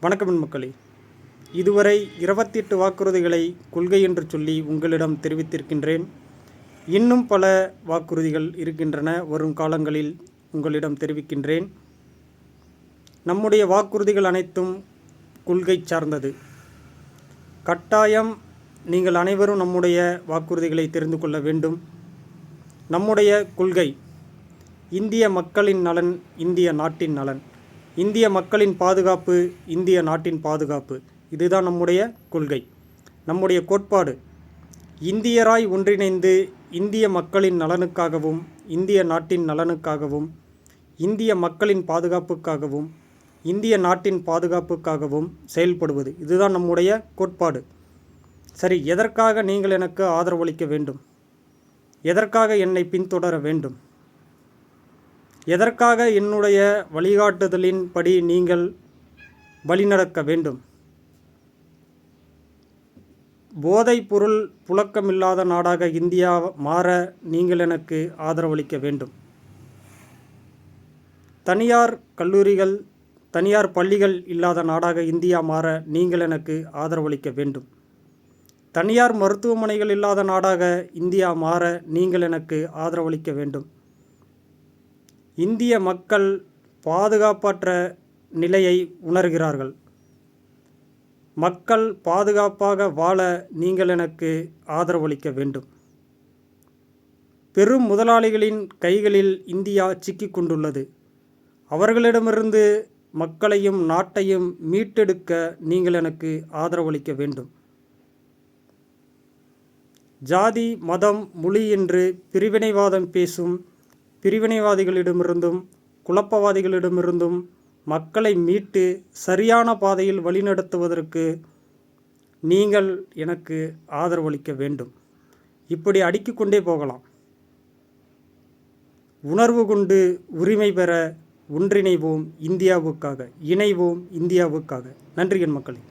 வணக்கம் மக்களே. இதுவரை 28 வாக்குறுதிகளை கொள்கை என்று சொல்லி உங்களிடம் தெரிவித்திருக்கின்றேன். இன்னும் பல வாக்குறுதிகள் இருக்கின்றன, வரும் காலங்களில் உங்களிடம் தெரிவிக்கின்றேன். நம்முடைய வாக்குறுதிகள் அனைத்தும் கொள்கை சார்ந்தது. கட்டாயம் நீங்கள் அனைவரும் நம்முடைய வாக்குறுதிகளை தெரிந்து கொள்ள வேண்டும். நம்முடைய கொள்கை இந்திய மக்களின் நலன், இந்திய நாட்டின் நலன், இந்திய மக்களின் பாதுகாப்பு, இந்திய நாட்டின் பாதுகாப்பு. இதுதான் நம்முடைய கொள்கை. நம்முடைய கோட்பாடு இந்தியராய் ஒன்றிணைந்து இந்திய மக்களின் நலனுக்காகவும், இந்திய நாட்டின் நலனுக்காகவும், இந்திய மக்களின் பாதுகாப்புக்காகவும், இந்திய நாட்டின் பாதுகாப்புக்காகவும் செயல்படுவது. இதுதான் நம்முடைய கோட்பாடு. சரி, எதற்காக நீங்கள் எனக்கு ஆதரவளிக்க வேண்டும்? எதற்காக என்னை பின்தொடர வேண்டும்? எதற்காக என்னுடைய வழிகாட்டுதலின்படி நீங்கள் வழிநடக்க வேண்டும்? போதைப் பொருள் புழக்கமில்லாத நாடாக இந்தியா மாற நீங்கள் எனக்கு ஆதரவளிக்க வேண்டும். தனியார் கல்லூரிகள், தனியார் பள்ளிகள் இல்லாத நாடாக இந்தியா மாற நீங்கள் எனக்கு ஆதரவளிக்க வேண்டும். தனியார் மருத்துவமனைகள் இல்லாத நாடாக இந்தியா மாற நீங்கள் எனக்கு ஆதரவளிக்க வேண்டும். இந்திய மக்கள் பாதுகாப்பற்ற நிலையை உணர்கிறார்கள். மக்கள் பாதுகாப்பாக வாழ நீங்கள் எனக்கு ஆதரவளிக்க வேண்டும். பெரும் முதலாளிகளின் கைகளில் இந்தியா சிக்கிக் கொண்டுள்ளது. அவர்களிடமிருந்து மக்களையும் நாட்டையும் மீட்டெடுக்க நீங்கள் எனக்கு ஆதரவளிக்க வேண்டும். ஜாதி, மதம், மொழி என்று பிரிவினைவாதம் பேசும் பிரிவினைவாதிகளிடமிருந்தும் குழப்பவாதிகளிடமிருந்தும் மக்களை மீட்டு சரியான பாதையில் வழிநடத்துவதற்கு நீங்கள் எனக்கு ஆதரவளிக்க வேண்டும். இப்படி அடுக்கிக் கொண்டே போகலாம். உணர்வு கொண்டு உரிமை பெற ஒன்றிணைவோம் இந்தியாவுக்காக, இணைவோம் இந்தியாவுக்காக. நன்றி என் மக்களே.